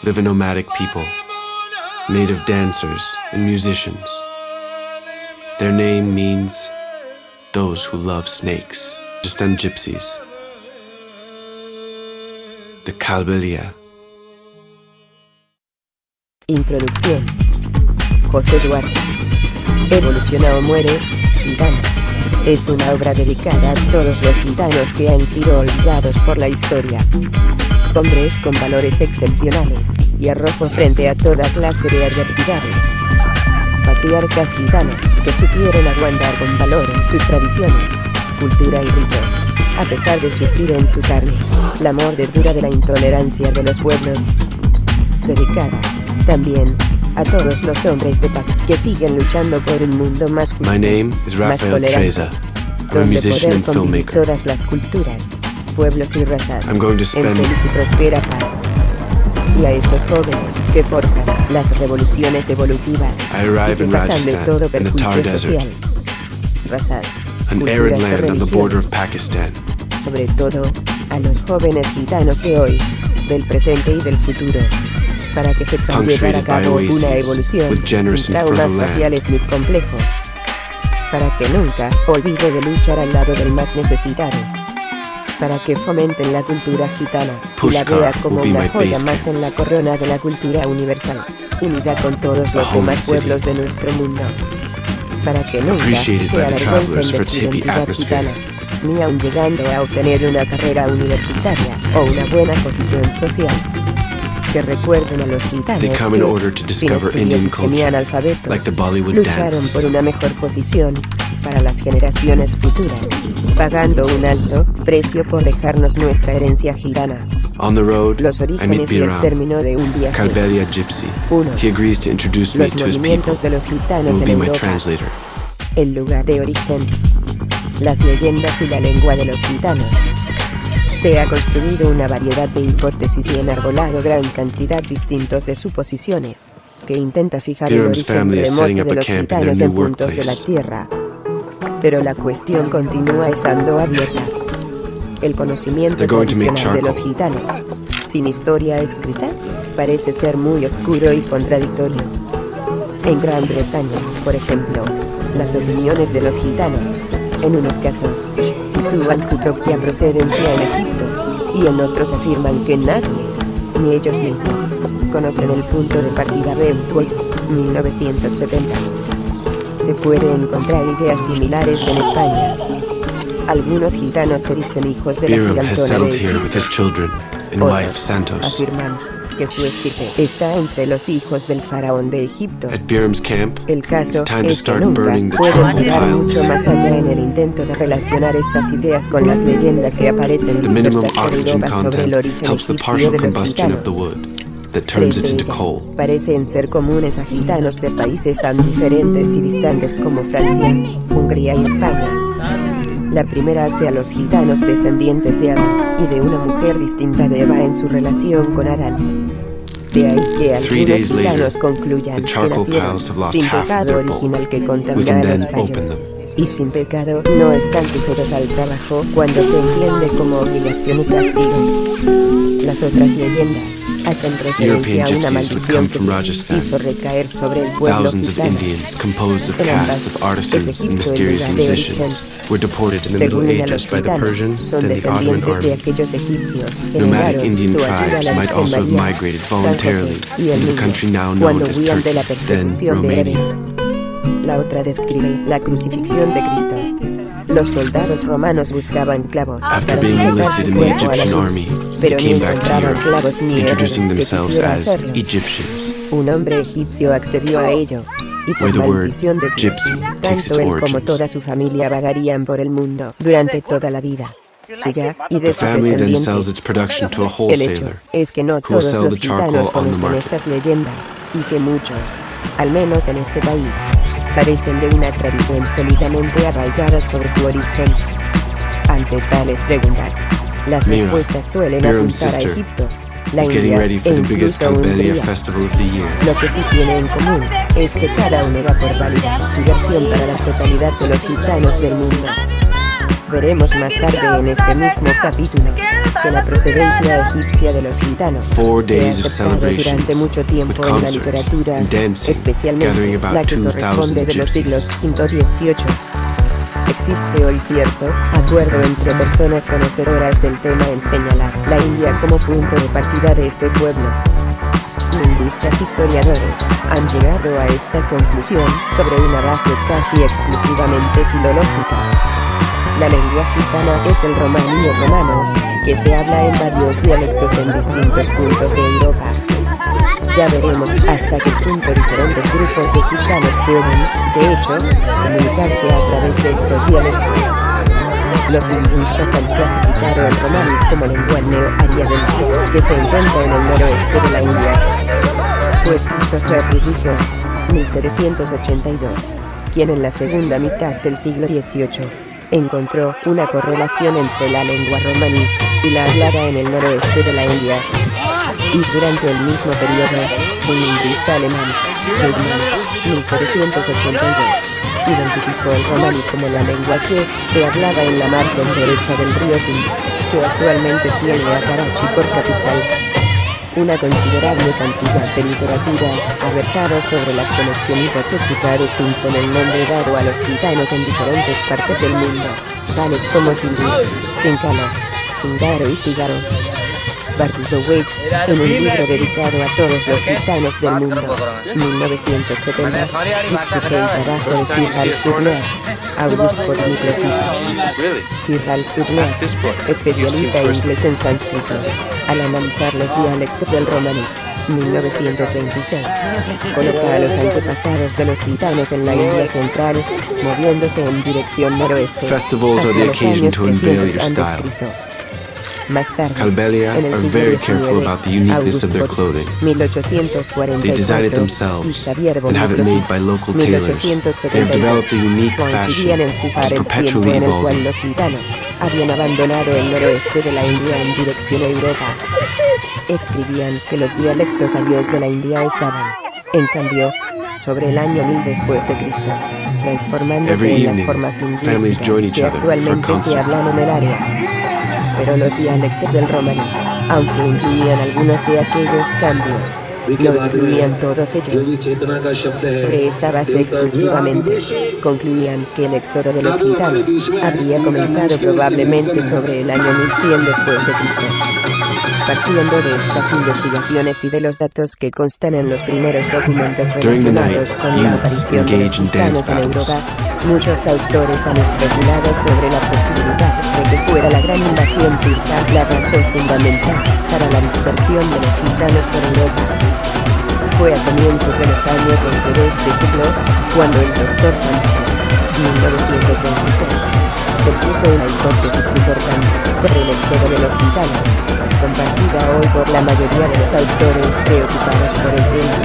live a nomadic people, native dancers and musicians. Their name means those who love snakes. Rajasthan Gypsies. The Kalbelia. Introducción. José Duarte. Evoluciona o muere, gitano. Es una obra dedicada a todos los gitanos que han sido olvidados por la historia. Hombres con valores excepcionales y arrojos frente a toda clase de adversidades. Patriarcas gitanos que supieron aguantar con valor en sus tradiciones, cultura y ritos, a pesar de sufrir en su carne la mordedura de la intolerancia de los pueblos. Dedicada, también, a todos los hombres de paz que siguen luchando por un mundo más justo, My name is más Rafael tolerante, Treza. I'm a donde musician poder and convivir filmmaker. todas las culturas, pueblos y razas, I'm going to en spend feliz y próspera paz. Y a esos jóvenes que forjan las revoluciones evolutivas I arrive y que in pasan de Rajasthan, todo in the Thar perjuicio Desert, social, razas, an arid culturas o land on the border of religiones, Pakistan. sobre todo, a los jóvenes gitanos de hoy, del presente y del futuro, para que sepan llevar a Punctuated by cabo una oases, evolución with generous sin and traumas fertile land. raciales ni complejos, para que nunca olvide de luchar al lado del más necesitado, para que fomenten la cultura gitana y la Pushkar vea como will be una my joya base más camp. en la corona de la cultura universal, unida con todos A los holy demás city. pueblos de nuestro mundo, para que nunca Appreciated se by the avergüencen travelers de for su its hippie identidad atmosphere. gitana, ni aun llegando a obtener una carrera universitaria o una buena posición social. Que recuerden a los gitanos They come in que, order to sin discover estudios Indian y culture, semianalfabetos, like the Bollywood lucharon dance. por una mejor posición para las generaciones futuras, pagando un alto precio por dejarnos nuestra herencia gitana. On the road, Los I meet orígenes y el Biram, término de un viaje. Kalbelia Gypsy. 1. He agrees to introduce me Los to his people movimientos de los and gitanos will en be my Europa. translator. El lugar de origen. Las leyendas y la lengua de los gitanos. Se ha construido una variedad de hipótesis y enarbolado gran cantidad distintos de suposiciones, que intenta fijar el Biram's origen family is remoto setting up de a los camp in their gitanos new en puntos de la workplace. Tierra. Pero la cuestión continúa estando abierta. El conocimiento They're going to make tradicional de los charcoal. gitanos, sin historia escrita, parece ser muy oscuro y contradictorio. En Gran Bretaña, por ejemplo, las opiniones de los gitanos, en unos casos, sitúan su propia procedencia en Egipto, y en otros afirman que nadie, ni ellos mismos, conocen el punto de partida de Outwood, 1970. Se puede encontrar ideas similares en España. Algunos gitanos se dicen hijos de la Biram has gigantona settled de here with his Egipto. children and Otros wife Santos. afirman que su estirpe está entre los hijos del faraón de Egipto. At Biram's camp, El it's caso time to es que start nunca burning the pueden charcoal llegar mucho piles. más allá en el intento de relacionar estas ideas con las leyendas que aparecen The minimum dispersas por oxygen Europa sobre el content origen helps the egipcio partial de los combustion of gitanos. the wood that turns it Tres de into ellas coal. parecen ser comunes a gitanos de países tan diferentes y distantes como Francia, Hungría y España. La primera hace a los gitanos descendientes de Adán y de una mujer distinta de Eva en su relación con Adán. De ahí que 3 algunos days later, gitanos concluyan the que charcoal nacieron piles have lost sin half of pecado their bulk. original que We contamina can a los then open callos. them. Y sin pecado no están sujetos al trabajo cuando se entiende como obligación y castigo. Las otras leyendas hacen referencia a una gypsies would maldición come que from Rajasthan. hizo recaer sobre el pueblo Thousands of gitano. Indians, composed of En ambas, castes of es artisans and Egipto el mysterious lugar de musicians, origen. were deported in the Middle Según ella, los Ages by the gitanos Persian, son then the Ottoman descendientes de army. aquellos egipcios que Nomadic negaron Indian su ayuda a tribes la might Virgen also have María, migrated San voluntarily José y el into the niño, country now known cuando as huían de la Turkey, then persecución de Romania. Herodes. La otra describe la crucifixión de Cristo. Los soldados romanos buscaban clavos After para being sujetar enlisted su in the cuerpo a la Egyptian cruz, army, they pero ni came back to encontraban Europe, clavos ni introducing Herodes que themselves quisiera as hacerlo. Egyptians. Un hombre egipcio accedió a ello, y por Where the word maldición de Dios, gypsy takes tanto its él como origins. toda su familia vagarían por el mundo durante toda la vida. Suya y de The sus family then sells descendientes. its production to a El hecho wholesaler, es que no who will todos sell los the charcoal gitanos on the conocen market. estas leyendas, y que muchos, al menos en este país, carecen de una tradición sólidamente arraigada sobre su origen. Ante tales preguntas, las Mira, respuestas suelen Biram's apuntar a sister, Egipto, la is getting India ready for e the biggest incluso Kalbelia Hungría. festival of the year. Lo que sí tiene en común es que cada uno da por válida su versión para la totalidad de los gitanos del mundo. Veremos más tarde en este mismo capítulo que la procedencia egipcia de los gitanos 4 se ha days of aceptado durante celebrations mucho tiempo with en la concerts literatura, and dancing, especialmente gathering about la que 2,000 corresponde de los siglos gypsies. V y XVIII. Existe hoy cierto acuerdo entre personas conocedoras del tema en señalar la India como punto de partida de este pueblo. Lingüistas historiadores han llegado a esta conclusión sobre una base casi exclusivamente filológica. La lengua gitana es el romaní romano, que se habla en varios dialectos en distintos puntos de Europa. Ya veremos hasta qué punto diferentes grupos de gitanos pueden, de hecho, comunicarse a través de estos dialectos. Los lingüistas han clasificado el romaní como lengua neo-aria que se encuentra en el noroeste de la India. Fue Christopher Riddle, 1782, quien en la segunda mitad del siglo XVIII encontró una correlación entre la lengua romaní y la hablada en el noroeste de la India. Y durante el mismo periodo, un lingüista alemán, Friedman, 1782, identificó el romaní como la lengua que se hablaba en la margen derecha del río Sindh, que actualmente tiene a Karachi por capital. Una considerable cantidad de literatura ha versado sobre la conexión hipotética de Sindh con el nombre dado a los gitanos en diferentes partes del mundo, tales como Sindhu, Sincalo, Singaro y Sigaro. Bartholomew, en un libro dedicado a todos los gitanos del mundo, 1970, discute el trabajo de Sir Ralph Turner, Auguste Podniclesi. Sir Ralph Turner, especialista inglés en sánscrito, al analizar los dialectos del romaní, 1926, coloca a los antepasados de los gitanos en la India central, moviéndose en dirección noroeste, Festivals are the hacia los occasion años to unveil 300 your antes style. Cristo. Más tarde, Kalbelia en el are siglo very XIX, careful about the uniqueness of their clothing. 1844, They design it y themselves Xavier and have it Bonniclesi, made by local tailors. They have 1872, developed a unique coincidían fashion en which fijar is el tiempo perpetually en el cual evolving. los gitanos habían abandonado el noroeste de la India en dirección a Europa. Escribían que los dialectos arios de la India estaban, en cambio, sobre el año 1000 después de Cristo, transformándose Every en las evening, formas families join lingüísticas each que other for a actualmente se concert. hablan en el área. Pero los dialectos del romaní, aunque incluían algunos de aquellos cambios, no incluían todos ellos. Sobre esta base exclusivamente, concluían que el éxodo de los gitanos habría comenzado probablemente sobre el año 1100 después de Cristo. Partiendo de estas investigaciones y de los datos que constan en los primeros documentos During the relacionados night, con la youths aparición de los engage in dance gitanos en battles. Europa, muchos autores han especulado sobre la posibilidad de que fuera la gran invasión turca la razón fundamental para la dispersión de los gitanos por Europa. Fue a comienzos de los años 20 de este siglo, cuando el Dr. Sampson, 1926, propuso una hipótesis importante sobre el éxodo de los gitanos, compartida hoy por la mayoría de los autores preocupados por el tema.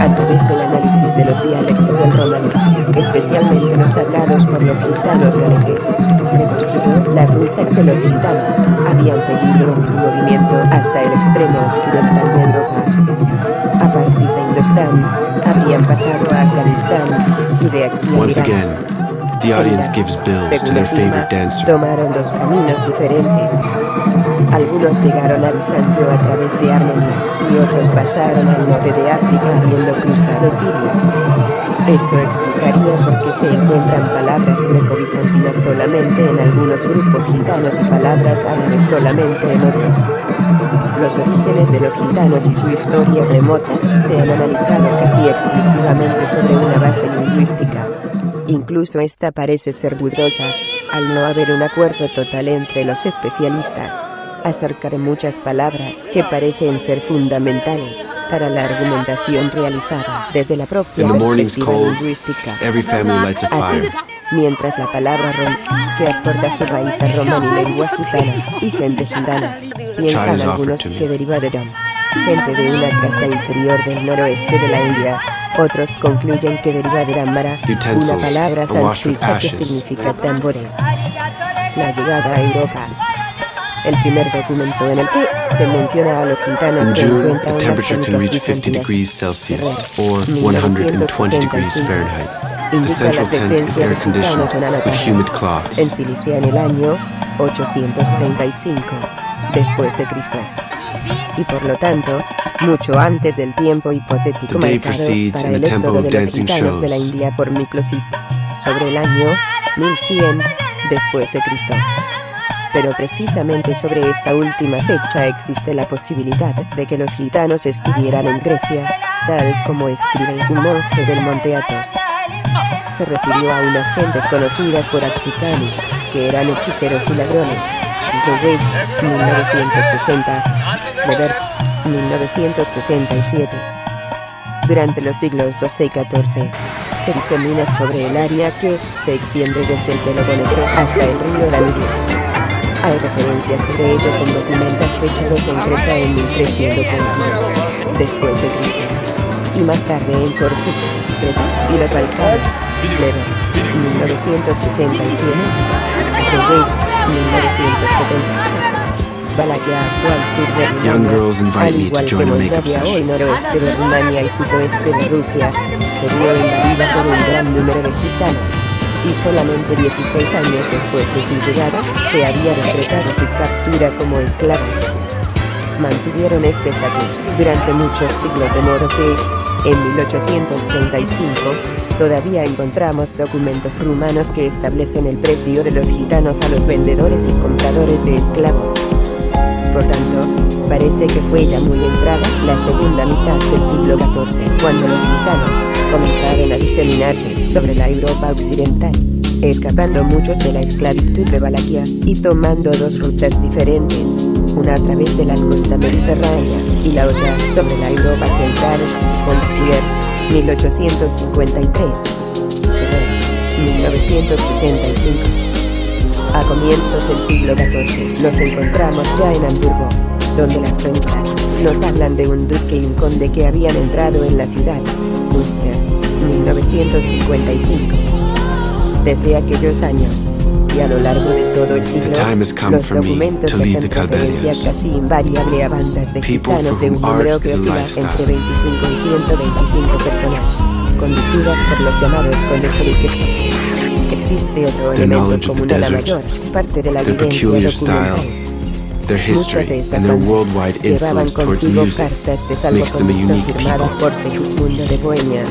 A través del análisis de los dialectos del romaní, especialmente los sacados por los gitanos galeses, reconstruyó la ruta que los gitanos habían seguido en su movimiento hasta el extremo occidental de Europa. A partir de Indostán, habrían pasado a Afganistán y de aquí a Once Irán. again, the audience gives bills to Según their afirma, favorite dancer. tomaron dos caminos diferentes. Algunos llegaron a Bizancio a través de Armenia, y otros pasaron al norte de África habiendo cruzado Siria. Esto explicaría por qué se encuentran palabras greco-bizantinas solamente en algunos grupos gitanos y palabras árabes solamente en otros. Los orígenes de los gitanos y su historia remota se han analizado casi exclusivamente sobre una base lingüística. Incluso esta parece ser dudosa, al no haber un acuerdo total entre los especialistas acerca de muchas palabras que parecen ser fundamentales para la argumentación realizada desde la propia In the morning's perspectiva cold, lingüística. every family lights a Así, fire. mientras la palabra rom, que aporta su raíz a román y lengua gitana, y gente gitana, Chai piensan is offered algunos to me. que deriva de rom, gente de una casta inferior del noroeste de la India. Otros concluyen que deriva de Ramara, una Utensils palabra are washed with sánscrita que ashes. significa tambores. La llegada a Europa. El primer documento en el que se menciona a los gitanos In se June, encuentra the en las temperature can crónicas reach 50 bizantinas. degrees Celsius, Ferrer, or 120 degrees 1965. Fahrenheit. The Indica central la tent is presencia air de gitanos conditioned en with Anatolia, humid en cloths. Cilicia en el año 835. después de Cristo. Y por lo tanto, mucho antes del tiempo hipotético The day marcado proceeds para in el the temple éxodo of de los dancing gitanos de la shows. India por Miklosit, sobre el año 1100 después de Cristo. Pero precisamente sobre esta última fecha existe la posibilidad de que los gitanos estuvieran en Grecia, tal como escribe un monje del Monte Athos. Se refirió a unas gentes conocidas por Axicani, que eran hechiceros y ladrones. Goway, 1960. Weber, 1967. Durante los siglos XII y XIV, se disemina sobre el área que se extiende desde el Peloponeso hasta el río Danubio. Hay referencias sobre ellos en documentos fechados en Creta en 1321 después de Cristo, y más tarde en Corfú, Creta, y los Balcanes. Weber, 1967. Goway, 1970. Valaquia, actual sur de Young Rumania, girls invite al me to igual que join a makeup Moldavia, hoy session. noroeste de Rumania y sudoeste de Rusia, se vio invadida por un gran número de gitanos. Y solamente 16 años después de su llegada, se había decretado su captura como esclavos. Mantuvieron este estatus durante muchos siglos, de modo que, en 1835, todavía encontramos documentos rumanos que establecen el precio de los gitanos a los vendedores y compradores de esclavos. Por tanto, parece que fue ya muy entrada la segunda mitad del siglo XIV cuando los gitanos comenzaron a diseminarse sobre la Europa occidental, escapando muchos de la esclavitud de Valaquia y tomando dos rutas diferentes, una a través de la costa mediterránea y la otra sobre la Europa central. Constier, 1853. Ferrer, 1965. A comienzos del siglo XIV, nos encontramos ya en Hamburgo, donde las crónicas nos hablan de un duque y un conde que habían entrado en la ciudad. Münster, 1955. Desde aquellos años, y a lo largo de todo el siglo, The time has come los for me documentos to leave hacen the referencia Calbelios. casi invariable a bandas de People gitanos for de un whom número art que is a oscila lifestyle. entre 25 y 125 personas, conducidas por los llamados condes elitistas. Existe otro Their elemento knowledge of the común a la desert, mayor parte de la their evidencia peculiar style, documental. their Muchas de history, esas and their bandas worldwide llevaban influence towards consigo music cartas de makes them a salvoconducto unique firmadas people. por Segismundo de Bohemia.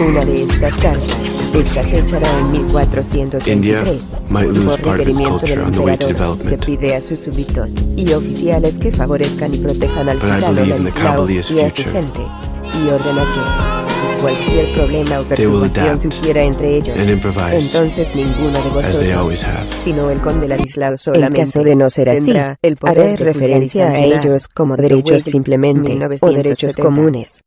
Una de estas cartas está fechada en 1423. India might y lose por part of its requerimiento del culture on the way to emperador, se development. pide a sus súbditos y oficiales que favorezcan y protejan al But I gitano believe in the Ladislao Kabbalist y a su future. gente, y ordena que, si cualquier problema o They will perturbación adapt surgiera entre ellos, and improvise, entonces ninguno de as they vosotros, always have. sino el conde Ladislao En solamente, caso de no ser así, tendrá el poder haré de juzgar y referencia a sancionar. ellos como The derechos Weigel, simplemente, o 1970. derechos comunes.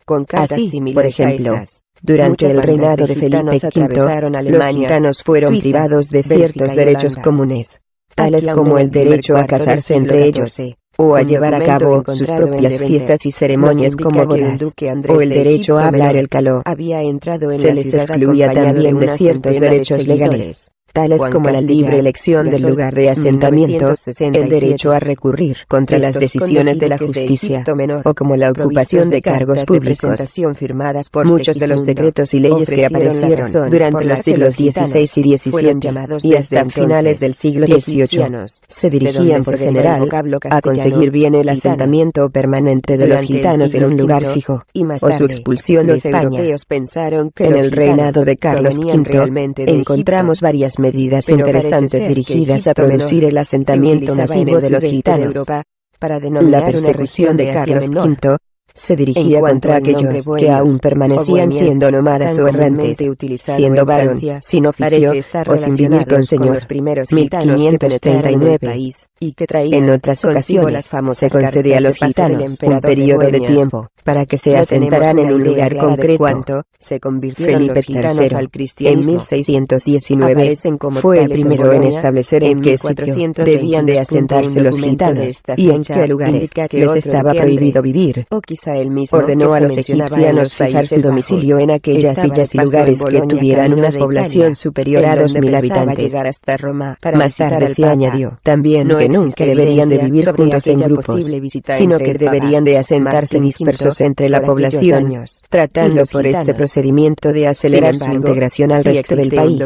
Con cartas Así, similares por a ejemplo, estas, durante muchas el bandas reinado de de Felipe gitanos V, atravesaron los Alemania, gitanos fueron Suiza, privados de Bélgica ciertos y derechos Holanda. comunes, tales Aquí aún como en el el primer derecho a cuarto del casarse siglo entre ellos, XIV, o a un llevar a documento cabo sus encontrado en propias Levante fiestas y ceremonias nos indica como que un bodas, duque Andrés o el de derecho a Egipto hablar Menor el caló. había entrado en Se la les ciudad excluía acompañado también de una ciertos centena de derechos legales, seguidores. tales Juan como la Castellar, libre elección del Gasol, lugar de asentamiento, el 1967. derecho a recurrir contra las Estos decisiones condes y de la duques de justicia, Egipto Menor, o como la ocupación provistos de cargos cartas públicos. de presentación firmadas por Muchos de los Segismundo, decretos y leyes que ofrecieron la aparecieron razón durante por la los que siglos los gitanos XVI y fueron XVII llamados y desde hasta finales entonces del siglo XVIII egipcianos, se de donde dirigían se por deriva el general vocablo a castellano, conseguir bien el gitanos. asentamiento permanente de los Durante el gitanos en siglo un lugar V fijo, y más o su tarde, expulsión de los España. europeos pensaron que En los el reinado de gitanos Carlos provenían V realmente de encontramos Egipto. varias medidas Pero parece interesantes ser que dirigidas a Egipto Menor producir el se asentamiento utilizaba en masivo el de los sudeste de gitanos. Europa para La denominar una persecución región de de Asia Carlos Menor. V se En dirigía cuanto contra al nombre aquellos que bohemios aún o permanecían bohemias, siendo nómadas tan o errantes, comúnmente utilizado siendo en varón, Francia, sin oficio parece estar o sin vivir con relacionados con señor. los primeros gitanos que penetraron en el 1539. país y que traían En otras consigo ocasiones, las se famosas concedía a cartas los de paso del gitanos un emperador de periodo de Bohemia. tiempo para que se No asentaran tenemos en un una idea lugar clara de concreto. cuánto se convirtieron Felipe los gitanos III, al en cristianismo. 1619, Aparecen como fue el tales en primero en Bolonia. establecer en En qué sitio 1422, debían de un asentarse los documento de gitanos esta y en fecha qué lugares indica que les otro estaba duque prohibido Andrés, vivir. o quizá él mismo ordenó a los egipcianos fijar su domicilio en aquellas villas y lugares que tuvieran una población superior a 2000 habitantes. Hasta Roma Más tarde se añadió también que nunca deberían de vivir juntos en grupos, sino que deberían de asentarse dispersos entre la población, tratando por este procedimiento de acelerar su integración al resto del país.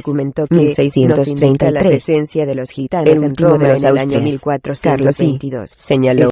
1633. La presencia de los gitanos El en último Roma de los en el año Austrias, Carlos I, 1422. señaló